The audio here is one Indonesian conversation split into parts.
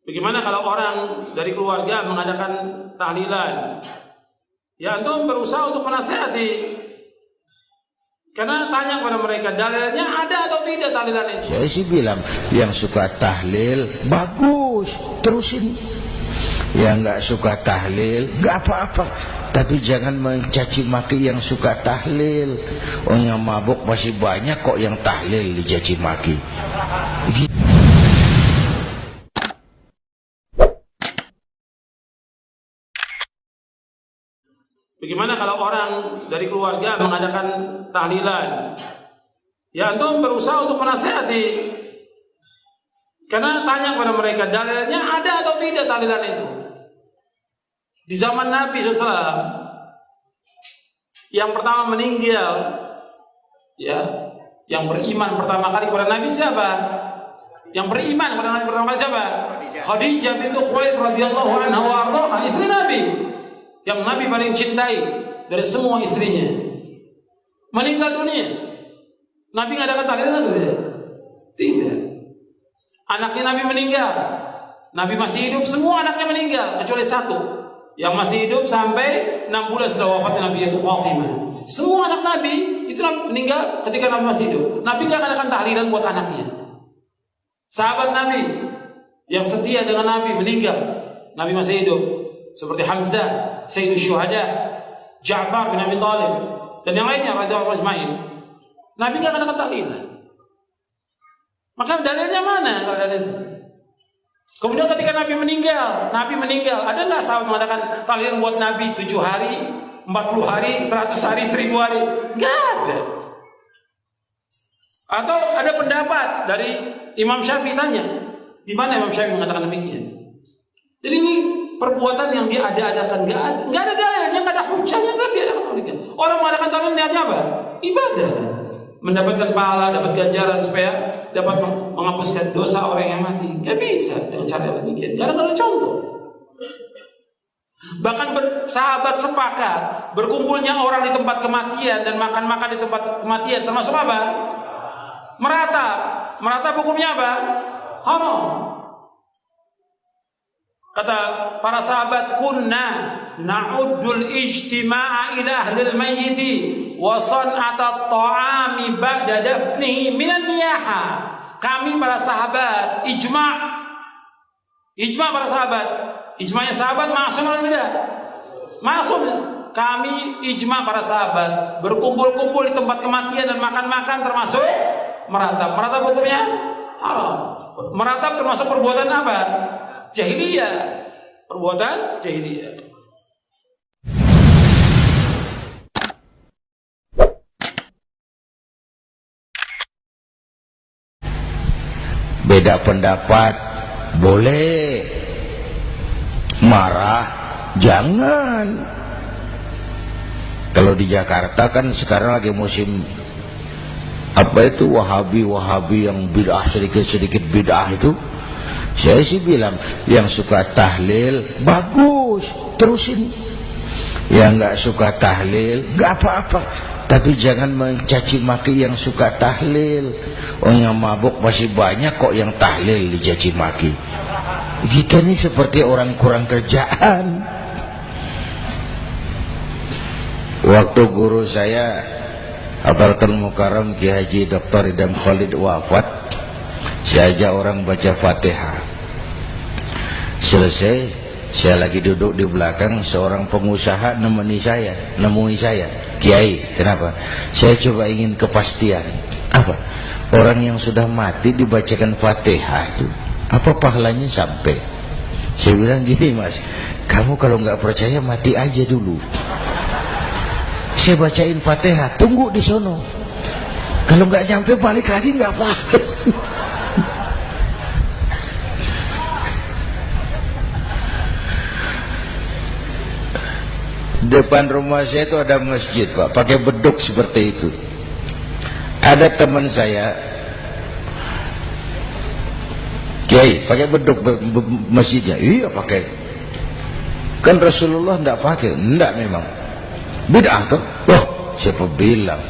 Bagaimana kalau orang dari keluarga mengadakan tahlilan? Ya, antum berusaha untuk menasihati. Karena tanya kepada mereka, dalilnya ada atau tidak tahlilan itu? Saya sih bilang, yang suka tahlil bagus, terusin. Yang nggak suka tahlil, nggak apa-apa. Tapi jangan mencaci maki yang suka tahlil. Oh, yang mabuk masih banyak kok yang tahlil dicaci maki. Bagaimana kalau orang dari keluarga mengadakan tahlilan? Ya, antum berusaha untuk menasihati. Karena tanya kepada mereka, dalilnya ada atau tidak tahlilan itu? Di zaman Nabi SAW, yang pertama meninggal, ya, yang beriman pertama kali kepada Nabi siapa? Yang beriman kepada Nabi pertama kali siapa? Khadijah bintu Khuwailid radhiyallahu anha wa ardhaha, istri Nabi, yang Nabi paling cintai dari semua istrinya, meninggal dunia. Nabi ngadakan tahlilan atau tidak? Tidak. Anaknya Nabi meninggal, Nabi masih hidup, semua anaknya meninggal kecuali satu yang masih hidup sampai 6 bulan setelah wafatnya Nabi, yaitu Fatimah. Semua anak Nabi itu meninggal ketika Nabi masih hidup. Nabi gak adakan tahlilan buat anaknya. Sahabat Nabi yang setia dengan Nabi meninggal, Nabi masih hidup, seperti Hamzah, Sayyidus Syuhada, Ja'far bin Abi Thalib, dan yang lainnya radhiyallahu ajma'in. Nabi gak adakan tahlilan. Maka dalilnya mana kalau dalil? Kemudian ketika Nabi meninggal, ada nggak sahabat mengatakan kalian buat Nabi 7 hari, 40 hari, 100 hari, 1000 hari? Nggak ada. Atau ada pendapat dari Imam Syafi'i, tanya, di mana Imam Syafi'i mengatakan demikian? Jadi ini perbuatan yang dia ada-adakan, nggak ada dalilnya, nggak ada hujahnya, tapi ada demikian. Orang mengadakan tahlilan niatnya apa? Ibadah. Mendapatkan pahala, dapat ganjaran supaya dapat menghapuskan dosa orang yang mati. Gak bisa dengan cara demikian. Jangan ada contoh. Bahkan sahabat sepakat berkumpulnya orang di tempat kematian dan makan-makan di tempat kematian termasuk apa? Meratap. Meratap hukumnya apa? Haram. Kata para sahabat, kunna na'uddul ijtima'a ila ahlil mayyiti wa san'ata ta'ami ba'da dafnihi minan niyaha. Kami para sahabat ijma' para sahabat. Ijma'nya sahabat masuk atau tidak? Masuk. Kami ijma' para sahabat berkumpul-kumpul di tempat kematian dan makan-makan termasuk meratap. Meratap hukumnya haram. Meratap termasuk perbuatan apa? Jahiliyah, perbuatan jahiliyah. Beda pendapat boleh, marah jangan. Kalau di Jakarta kan sekarang lagi musim apa itu, Wahabi yang bid'ah, sedikit bid'ah itu. Saya sih bilang, yang suka tahlil bagus, terusin. Yang nggak suka tahlil nggak apa-apa. Tapi jangan mencaci maki yang suka tahlil. Oh, yang mabuk masih banyak kok yang tahlil dicaci maki. Kita nih seperti orang kurang kerjaan. Waktu guru saya Hadratul Mukarram Ki Haji Dr. Idham Khalid wafat, saya ajak orang baca Fatihah. Selesai, saya lagi duduk di belakang, seorang pengusaha nemui saya, Kiai, kenapa? Saya coba ingin kepastian. Apa? Orang yang sudah mati dibacakan Fatihah itu, apa pahalanya sampai? Saya bilang gini, Mas, kamu kalau nggak percaya mati aja dulu. Saya bacain Fatihah, tunggu di sono. Kalau nggak nyampe balik lagi nggak apa-apa. Depan rumah saya itu ada masjid, Pak, pakai beduk seperti itu. Ada teman saya, Kiai, pakai beduk masjidnya. Iya pakai. Kan Rasulullah enggak pakai. Enggak memang. Bid'ah tuh. Wah, siapa bilang?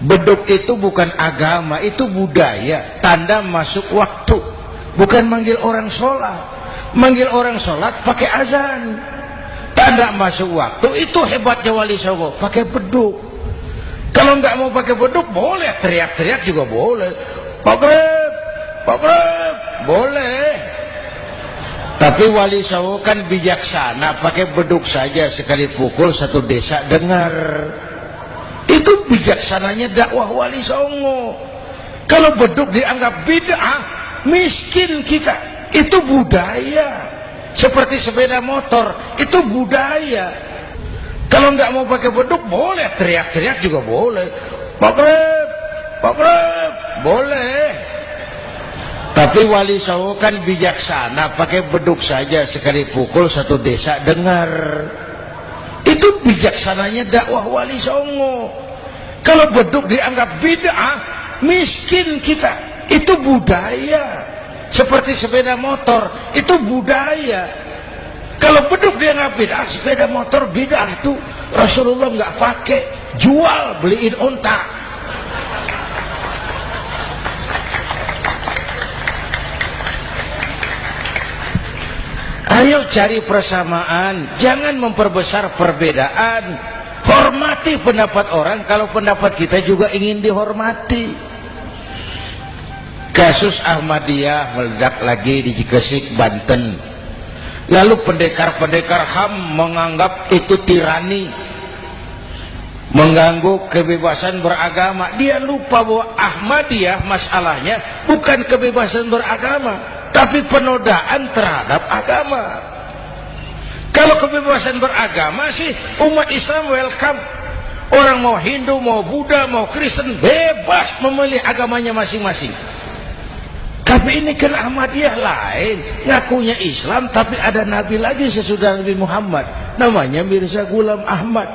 Beduk itu bukan agama, itu budaya, tanda masuk waktu. Bukan manggil orang sholat. manggil orang sholat pakai azan. Tanda masuk waktu, itu hebatnya Wali Songo, pakai beduk. Kalau nggak mau pakai beduk boleh, teriak-teriak juga boleh. Maghrib, maghrib, boleh. Tapi Wali Songo kan bijaksana, pakai beduk saja, sekali pukul satu desa dengar. Itu bijaksananya dakwah Wali Songo. Kalau beduk dianggap bid'ah, miskin kita. Itu budaya. Seperti sepeda motor, itu budaya. Kalau nggak mau pakai beduk boleh, teriak-teriak juga boleh. Maghrib, maghrib, boleh. Tapi Wali Songo kan bijaksana, pakai beduk saja, sekali pukul satu desa dengar. Itu bijaksananya dakwah Wali Songo. Kalau beduk dianggap bid'ah, miskin kita. Itu budaya. Seperti sepeda motor, itu budaya. Kalau beduk dianggap bid'ah, sepeda motor bid'ah tuh. Rasulullah nggak pakai, jual, beliin unta. Ayo cari persamaan, jangan memperbesar perbedaan. Hormati pendapat orang kalau pendapat kita juga ingin dihormati. Kasus Ahmadiyah meledak lagi di Cikesik, Banten. Lalu pendekar-pendekar HAM menganggap itu tirani, mengganggu kebebasan beragama. Dia lupa bahwa Ahmadiyah masalahnya bukan kebebasan beragama, tapi penodaan terhadap agama. Kalau kebebasan beragama sih umat Islam welcome. Orang mau Hindu, mau Buddha, mau Kristen bebas memilih agamanya masing-masing. Tapi ini kan Ahmadiyah lain, ngakunya Islam tapi ada nabi lagi sesudah Nabi Muhammad, namanya Mirza Ghulam Ahmad,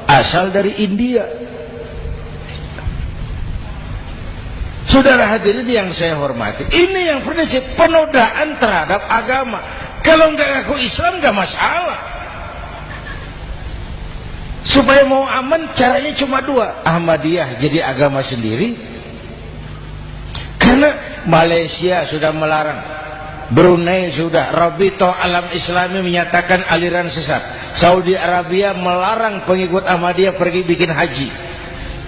asal dari India. Saudara hadirin yang saya hormati, ini yang prinsip penodaan terhadap agama. Kalau nggak ngaku Islam nggak masalah. Supaya mau aman caranya cuma dua, Ahmadiyah jadi agama sendiri. Karena Malaysia sudah melarang, Brunei sudah, Rabitoh Alam Islami menyatakan aliran sesat, Saudi Arabia melarang pengikut Ahmadiyah pergi bikin haji.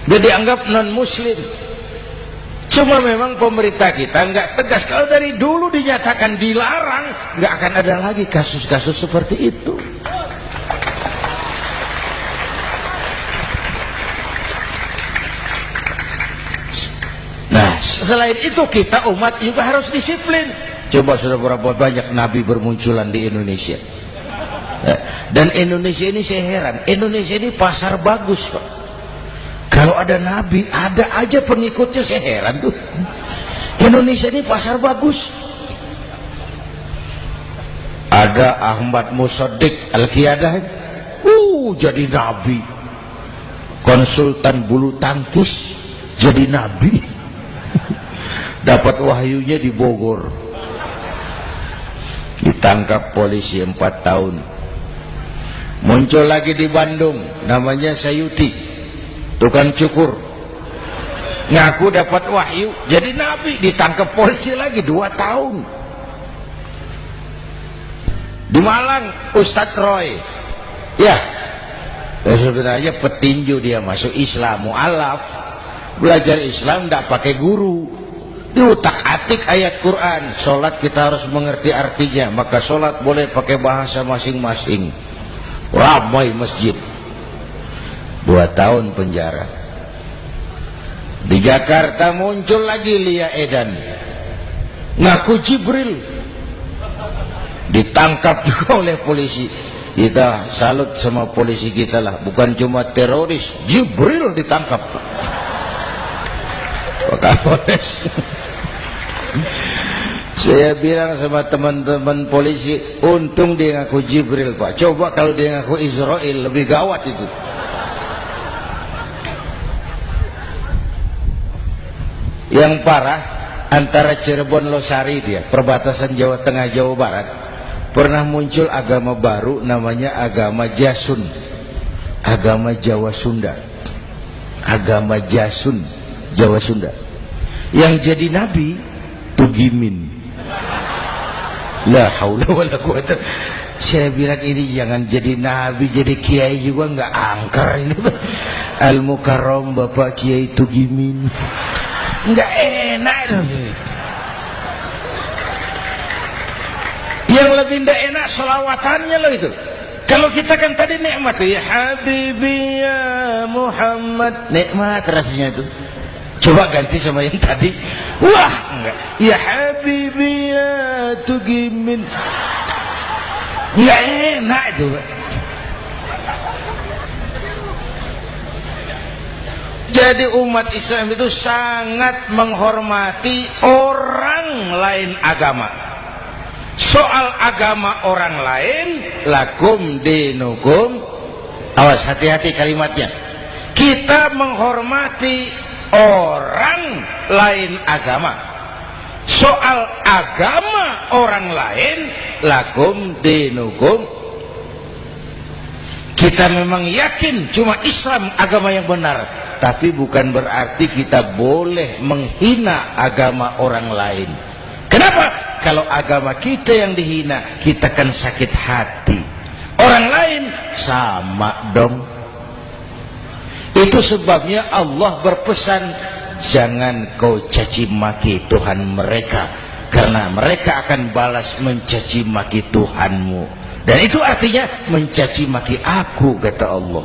Dia dianggap non muslim. Cuma memang pemerintah kita nggak tegas. Kalau dari dulu dinyatakan dilarang, nggak akan ada lagi kasus-kasus seperti itu. Nah, selain itu kita umat juga harus disiplin. Coba sudah berapa banyak nabi bermunculan di Indonesia. Dan Indonesia ini saya heran, Indonesia ini pasar bagus Pak. Kalau ada nabi, ada aja pengikutnya, saya heran tuh. Indonesia ini pasar bagus. Ada Ahmad Musaddiq Al-Qiyadah, jadi nabi. Konsultan bulu tangkis jadi nabi. Dapat wahyunya di Bogor. Ditangkap polisi 4 tahun. Muncul lagi di Bandung, namanya Sayuti, tukang cukur, ngaku dapat wahyu jadi nabi, ditangkap polisi lagi 2 tahun. Di Malang Ustadz Roy, ya sebenarnya petinju, dia masuk Islam, mu'alaf, belajar Islam tidak pakai guru, diutak-atik ayat Quran. Sholat kita harus mengerti artinya, maka sholat boleh pakai bahasa masing-masing. Ramai masjid. 2 tahun penjara. Di Jakarta muncul lagi Lia Edan, ngaku Jibril, ditangkap juga oleh polisi. Kita salut sama polisi kita lah, bukan cuma teroris, Jibril ditangkap Pak Kapolres. Saya bilang sama teman-teman polisi, untung dia ngaku Jibril Pak, coba kalau dia ngaku Israel lebih gawat itu. Yang parah antara Cirebon Losari, dia perbatasan Jawa Tengah Jawa Barat, pernah muncul agama baru namanya agama Jasun, agama Jawa Sunda, agama Jasun Jawa Sunda. Yang jadi nabi Tugimin. La haula wala quwata. Saya bilang ini jangan jadi nabi, jadi kiai juga nggak angker ini. Al Mukarram Bapak Kiai Tugimin. Nggak enak. Yang lebih nggak enak selawatannya loh itu. Kalau kita kan tadi nikmat tuh, ya Habibi ya Muhammad, nikmat rasanya itu. Coba ganti sama yang tadi, wah enggak, ya Habibi ya Tugimin, enggak enak itu. Jadi umat Islam itu sangat menghormati orang lain agama. Soal agama orang lain, lakum dinukum, awas hati-hati kalimatnya. Kita menghormati orang lain agama. Soal agama orang lain, lakum dinukum. Kita memang yakin cuma Islam agama yang benar, tapi bukan berarti kita boleh menghina agama orang lain. Kenapa? Kalau agama kita yang dihina, kita kan sakit hati. Orang lain sama dong. Itu sebabnya Allah berpesan, jangan kau caci maki Tuhan mereka, karena mereka akan balas mencaci maki Tuhanmu. Dan itu artinya mencaci maki aku, kata Allah.